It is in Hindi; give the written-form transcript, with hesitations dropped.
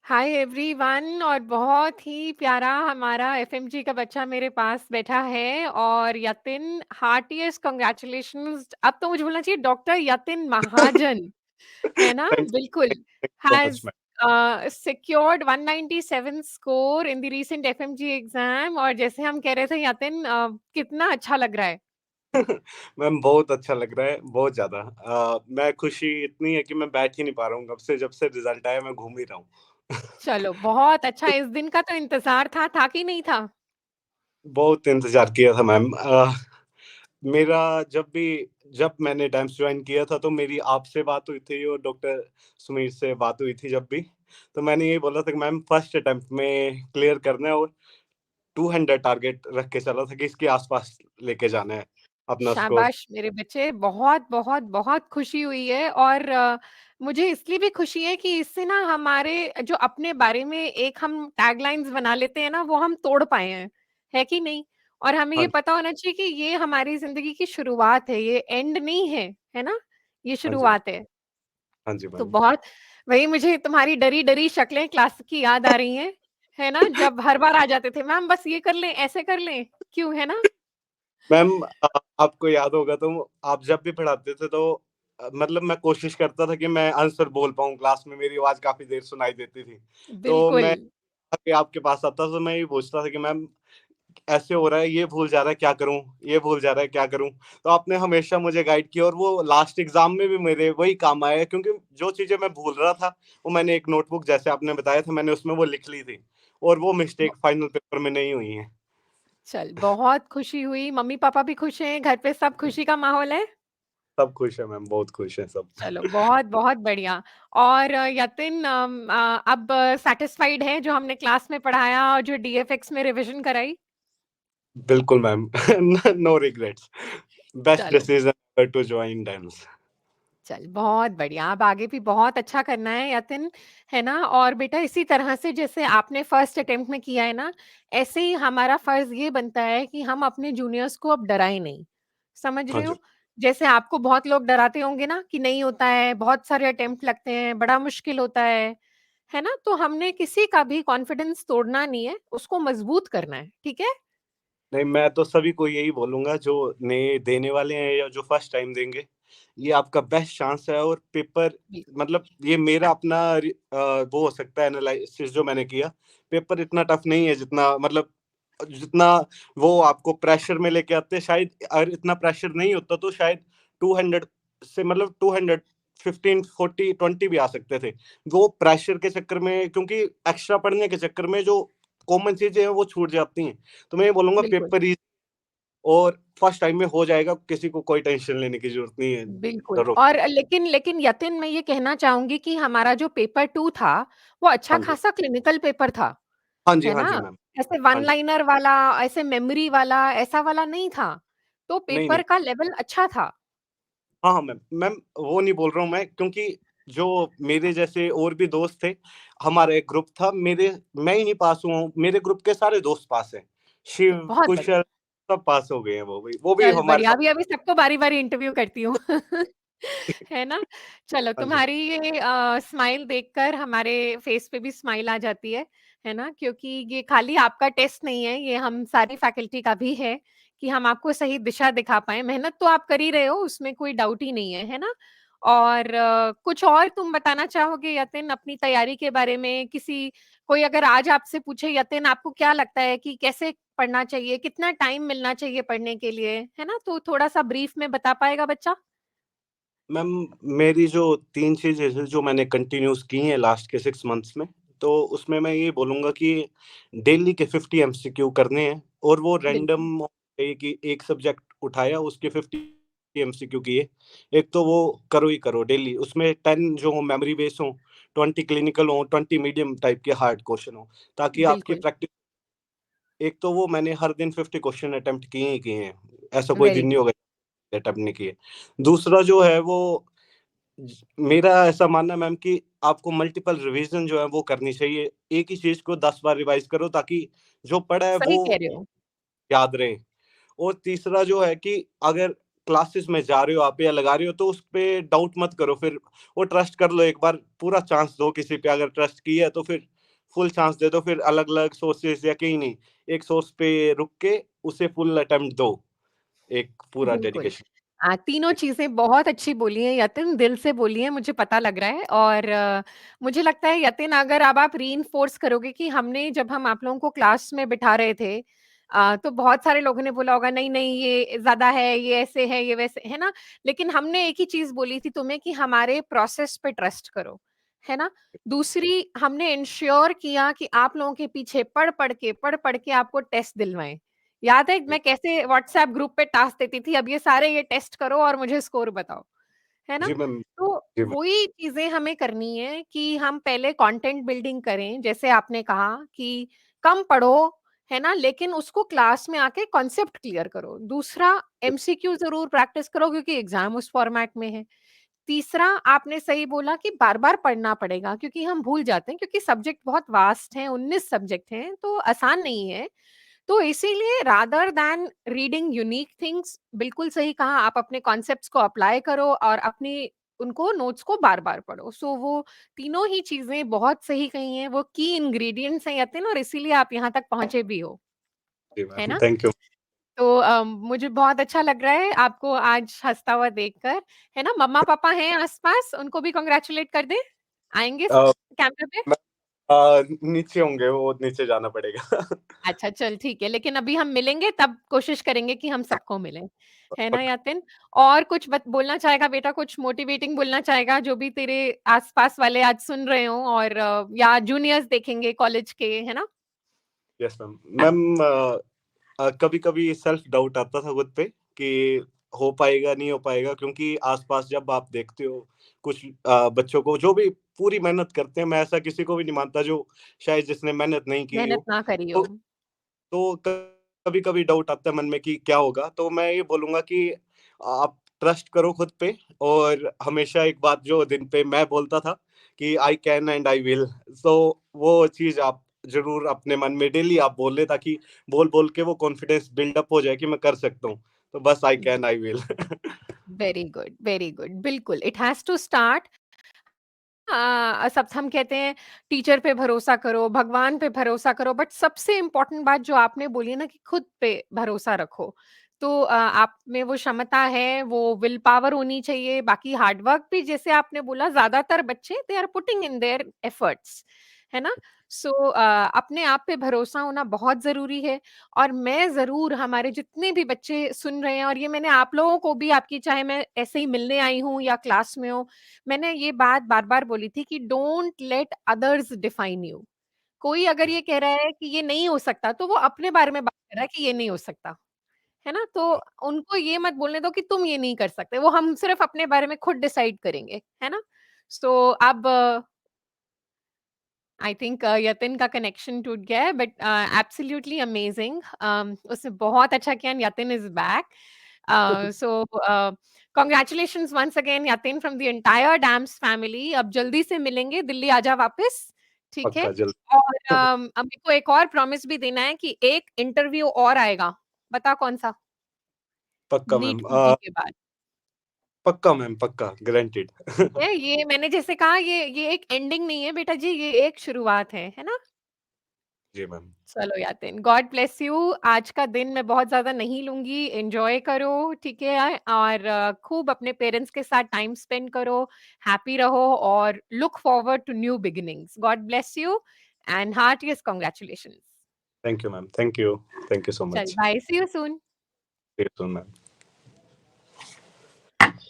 हाय एवरीवन और बहुत ही प्यारा हमारा एफएमजी का बच्चा मेरे पास बैठा है और यतिन हार्टिएस्ट कॉन्ग्रेचुलेशंस। अब तो मुझे बोलना चाहिए डॉक्टर यतिन महाजन, है ना? थैंक बिल्कुल। Thank so much has ma'am. secured 197 score in the recent FMG exam. और जैसे हम कह रहे थे यतिन, कितना अच्छा लग रहा है। मैम बहुत अच्छा लग रहा है, बहुत ज़्यादा। मैं खुशी इतनी है कि मैं बैठ ही नहीं पा रहा हूँ, कब से जब से रिज़ल्ट आया मैं घूम ही रहा हूँ। चलो बहुत अच्छा, इस दिन का तो इंतजार था कि नहीं था? बहुत इंतज़ार किया था मैम। मेरा जब मैंने डांस जॉइन किया था तो मेरी आपसे बात हुई थी और डॉक्टर सुमीर से बात हुई थी जब भी, तो मैंने ये बोला था कि मैम फर्स्ट अटेम्प्ट में क्लियर करना है और 200 टारगेट रख के चला था कि इसके आस-पास लेके जाना है अपना स्कोर। शाबाश मेरे बच्चे, बहुत बहुत बहुत खुशी हुई है। और मुझे इसलिए भी खुशी है कि इससे ना हमारे जो अपने बारे में एक हम टैगलाइंस बना लेते हैं ना, वो हम तोड़ पाए हैं, है कि नहीं? और हमें ये हाँ, पता होना चाहिए कि ये हमारी जिंदगी की शुरुआत है, ये एंड नहीं है, है ना? ये हाँ जी मैम। शुरुआत है। हाँ जी तो मैम। बहुत वही मुझे तुम्हारी डरी डरी शक्लें क्लास की याद आ रही हैं, है ना? जब हर बार आ जाते थे, मैम बस ये कर लें, ऐसे कर लें, क्यों, है ना? मैम, आपको याद होगा तो आप जब भी पढ़ाते थे तो मतलब मैं कोशिश करता था कि मैं आंसर बोल पाऊँ क्लास में, मेरी आवाज़ काफ़ी देर सुनाई देती थी। तो बिल्कुल। मैं आके आपके पास आता तो मैं ये पूछता था कि मैम ऐसे हो रहा है, ये भूल जा रहा है क्या करूँ? ये भूल जा रहा है क्या करूँ? तो आपने हमेशा मुझे गाइड किया और वो लास्ट एग्ज़ाम में भी मेरे वही काम आया क्योंकि जो चीज़ें मैं भूल रहा था, वो मैंने एक नोटबुक जैसे आपने बताया था मैंने उसमें वो लिख ली थी और वो मिस्टेक फाइनल पेपर में नहीं हुई है। चल बहुत खुशी हुई, मम्मी-पापा भी खुश हैं, घर पे सब खुशी का माहौल है? सब खुश है मैम, बहुत खुश हैं सब। चलो बहुत-बहुत बढ़िया। और यतिन, अब सैटिस्फाइड हैं जो हमने क्लास में पढ़ाया और जो डीएफएक्स में रिवीजन कराई? बिल्कुल मैम। No regrets. बेस्ट चलो, decision ever to join dance. चल बहुत बढ़िया। अब आगे भी बहुत अच्छा करना है यतिन, है ना? और बेटा इसी तरह से जैसे आपने फर्स्ट अटेम्प्ट में किया है ना, ऐसे ही हमारा फर्ज़ ये बनता है कि हम अपने जूनियर्स को अब डराएँ नहीं। समझ हाँ रहे जी। हो? जैसे आपको बहुत लोग डराते होंगे ना कि नहीं होता है, बहुत सारे अटेम्प्ट लगते हैं, बड़ा मुश्किल होता है ना? तो हमने किसी का भी कॉन्फिडेंस तोड़ना नहीं है, उसको मजबूत करना है, ठीक है? नहीं, मैं तो सभी को यही बोलूँगा जो नए देने वाले हैं या जो फर्स्ट टाइम देंगे, ये आपका बेस्ट चांस है और पेपर बिल्कुल, मतलब ये मेरा अपना वो हो सकता है एनालिसिस जो मैंने किया, पेपर इतना टफ नहीं है जितना मतलब जितना वो आपको प्रेशर में लेके आते हैं शायद अगर इतना प्रेशर नहीं होता तो शायद 200 से मतलब 200 15, 40, 20 भी आ सकते थे। वो प्रेशर के चक्कर में क्योंकि एक्स्ट्रा पढ़ने के चक्कर में जो कॉमन चीज़ें हैं वो छूट जाती हैं। तो मैं ये बोलूँगा बिल्कुल। पेपर ईज़ी और फर्स्ट टाइम में हो जाएगा, किसी को कोई टेंशन लेने की ज़रूरत नहीं है। बिल्कुल। डरो और लेकिन लेकिन यतिन, मैं ये कहना चाहूँगी कि हमारा जो पेपर 2 था, वो अच्छा हाँ जी। खासा क्लिनिकल पेपर था, हाँ जी, है हाँ ना? जी, मैम। ऐसे वन हाँ जी। लाइनर वाला, ऐसे मेमोरी वाला, ऐसा वाला नहीं था। तो नहीं, पेपर नहीं। का लेवल अच्छा था। हाँ, हाँ, मैम। मैम, वो नहीं बोल रहा हूँ मैं क्योंकि जो मेरे जैसे और भी दोस्त थे, हमारा एक ग्रुप था मैं ही नहीं पास हुआ हूँ, मेरे ग्रुप के सारे दोस्त पास हैं। तो शिव, बहुत बढ़िया। कुशल सब पास हो गए हैं वो भी चल हमारे बढ़िया, साथ। अभी-अभी सबको बारी-बारी इंटरव्यू करती हूँ। है ना? चलो, हाँ जी। तुम्हारी ये स्माइल देखकर हमारे फेस पे भी स्माइल आ जाती है ना? क्योंकि ये खाली आपका टेस्ट नहीं है, ये हम सारी फैकल्टी का भी है कि हम आपको सही दिशा दिखा पाएँ। मेहनत तो आप कर ही रहे हो, उसमें कोई डाउट ही नहीं है ना? और कुछ और तुम बताना चाहोगे यतिन अपनी तैयारी के बारे में? कोई अगर आज आपसे पूछे यतिन आपको क्या लगता है कि कैसे पढ़ना चाहिए? कितना टाइम मिलना चाहिए पढ़ने के लिए? है ना? तो थोड़ा-सा ब्रीफ में बता पाएगा बच्चा? मैम, मेरी जो 3 चीज़ें हैं जो मैंने कंटिन्यूअस की हैं लास्ट के 6 मंथ्स में, तो उसमें मैं ये बोलूँगा कि डेली के 50 एमसीक्यू करने हैं और वो बिल्कुल, रैंडम कि एक सब्जेक्ट उठाया उसके 50 एमसीक्यू किए। एक तो वो करो ही करो डेली, उसमें 10 जो मेमोरी बेस हों, 20 क्लिनिकल हों, 20 मीडियम टाइप के हार्ड क्वेश्चन हों, ताकि आपकी बिल्कुल। प्रैक्टिस एक तो वो मैंने हर दिन 50 क्वेश्चन अटेम्प्ट किए ही किए हैं। ऐसा कोई वेरी दिन नहीं गुड, होगा अटेम्प्ट नहीं किए। दूसरा जो है वो मेरा ऐसा मानना है मैम कि आपको मल्टीपल रिवीजन जो है वो करनी चाहिए। एक ही चीज़ को 10 बार रिवाइज़ करो ताकि जो पढ़ा है सही वो कह रहे हो। याद रहे। और तीसरा जो है कि अगर क्लासेस में जा रहे हो आप या लगा रहे हो तो उस पे डाउट मत करो फिर वो ट्रस्ट कर लो एक बार पूरा चांस दो किसी पे अगर ट्रस्ट किया है तो फिर फुल चांस दे दो, फिर अलग-अलग सोर्सेज़ या कहीं नहीं, एक सोर्स पे रुक के उसे फुल अटेम्प्ट दो, एक पूरा बिल्कुल। डेडिकेशन। तीनों चीज़ें बहुत अच्छी बोली हैं यतिन, दिल से बोली हैं, मुझे पता लग रहा है और मुझे लगता है यतिन अगर अब आप रीइन्फोर्स करोगे कि हमने जब हम आप लोगों को क्लास में बिठा रहे थे तो बहुत सारे लोगों ने बोला होगा नहीं, नहीं ये ज़्यादा है, ये ऐसे है, ये वैसे है ना? लेकिन हमने एक ही चीज़ बोली थी तुम्हें कि हमारे प्रोसेस पे ट्रस्ट करो, है ना? दूसरी हमने इंश्योर किया कि आप लोगों के पीछे पढ़-पढ़ के आपको टेस्ट दिलवाएँ। याद है मैं कैसे व्हाट्सएप ग्रुप पे टास्क देती थी, अब ये सारे ये टेस्ट करो और मुझे स्कोर बताओ, है ना? जी मैम, तो जी मैम, वही चीज़ें हमें करनी है कि हम पहले कंटेंट बिल्डिंग करें, जैसे आपने कहा कि कम पढ़ो, है ना? लेकिन उसको क्लास में आके कॉन्सेप्ट क्लियर करो। दूसरा एमसीक्यू ज़रूर प्रैक्टिस करो क्योंकि एग्ज़ाम उस फॉर्मेट में है। तीसरा आपने सही बोला कि बार-बार पढ़ना पड़ेगा क्योंकि हम भूल जाते हैं क्योंकि सब्जेक्ट बहुत वास्ट हैं, 19 सब्जेक्ट हैं, तो आसान नहीं है। तो इसीलिए rather than reading unique things बिल्कुल सही कहा आप अपने कॉन्सेप्ट्स को अप्लाई करो और अपनी उनको नोट्स को बार-बार पढ़ो। सो वो तीनों ही चीज़ें बहुत सही कही हैं, वो की इंग्रीडिएंट्स हैं यतिन और इसीलिए आप यहाँ तक पहुँचे भी हो, जी है मैम, ना? Thank you. तो मुझे बहुत अच्छा लग रहा है आपको आज हँसता हुआ देखकर, है ना? मम्मा-पापा हैं आस-पास, उनको भी कांग्रेचुलेट कर दें? आएँगे अ, कैमरे पे? मैं नीचे होंगे, वो नीचे जाना पड़ेगा। अच्छा, चल ठीक है, लेकिन अभी हम मिलेंगे तब कोशिश करेंगे कि हम सबको मिलें, है ना पक्का। यातिन? और कुछ बोलना चाहेगा बेटा, कुछ मोटिवेटिंग बोलना चाहेगा जो भी तेरे आस-पास वाले आज सुन रहे हों और या जूनियर्स देखेंगे कॉलेज के, है ना? Yes ma'am. मैम कभी-कभी सेल्फ डाउट आता था खुद पे कि हो पाएगा, नहीं हो पाएगा, क्योंकि आस-पास जब आप देखते हो कुछ बच्चों को जो भी पूरी मेहनत करते हैं, मैं ऐसा किसी को भी नहीं मानता जो शायद जिसने मेहनत नहीं की मेहनत हो। ना करी तो हो। कभी-कभी डाउट आता है मन में कि क्या होगा? तो मैं ये बोलूँगा कि आप ट्रस्ट करो खुद पे, और हमेशा एक बात जो दिन पे मैं बोलता था कि I can and I will. So वो चीज़ आप ज़रूर अपने मन में डेली आप बोलें, ताकि बोल-बोल के वो कॉन्फिडेंस बिल्ड अप हो जाए कि मैं कर सकता हूँ। तो बस I can, I will. Very good, very good. बिल्कुल, इट हैज़ टू स्टार्ट सब हम कहते हैं टीचर पे भरोसा करो, भगवान पे भरोसा करो, बट सबसे इम्पोर्टेंट बात जो आपने बोली है ना कि खुद पे भरोसा रखो। तो आप में वो क्षमता है, वो विल पावर होनी चाहिए, बाकी हार्ड वर्क भी जैसे आपने बोला ज़्यादातर बच्चे they are putting in their efforts, है ना? सो अपने आप पे भरोसा होना बहुत ज़रूरी है और मैं ज़रूर हमारे जितने भी बच्चे सुन रहे हैं और ये मैंने आप लोगों को भी आपकी चाहे मैं ऐसे ही मिलने आई हूँ या क्लास में हो, मैंने ये बात बार-बार बोली थी कि don't let others define you. कोई अगर ये कह रहा है कि ये नहीं हो सकता, तो वो अपने बारे में बात कर रहा है कि ये नहीं हो सकता, है ना? तो उनको ये मत बोलने दो कि तुम ये नहीं कर सकते, वो हम सिर्फ अपने बारे में खुद डिसाइड करेंगे, है ना? सो अब आई थिंक यतिन का कनेक्शन टूट गया है बट एब्सोल्युटली अमेजिंग उसने बहुत अच्छा किया and Yatin is back so congratulations once again Yatin from the entire DAMS family अब जल्दी से मिलेंगे दिल्ली आजा वापस ठीक है पक्का जल्द। और अब मेरे को एक और प्रॉमिस भी देना है कि एक इंटरव्यू और आएगा बता कौन सा पक्का नीट मैम, पीजी के बाद पक्का मैम, पक्का गारंटीड। ठीक है ये मैंने जैसे कहा ये एक एंडिंग नहीं है बेटा जी ये एक शुरुआत है ना जी मैम। चलो यातिन गॉड ब्लेस यू आज का दिन मैं बहुत ज्यादा नहीं लूंगी एंजॉय करो ठीक है और खूब अपने पेरेंट्स के साथ टाइम स्पेंड करो हैप्पी रहो और look forward to new beginnings God bless you and heartiest congratulations thank you ma'am, thank you so चल much. Bye see you soon see you soon ma'am.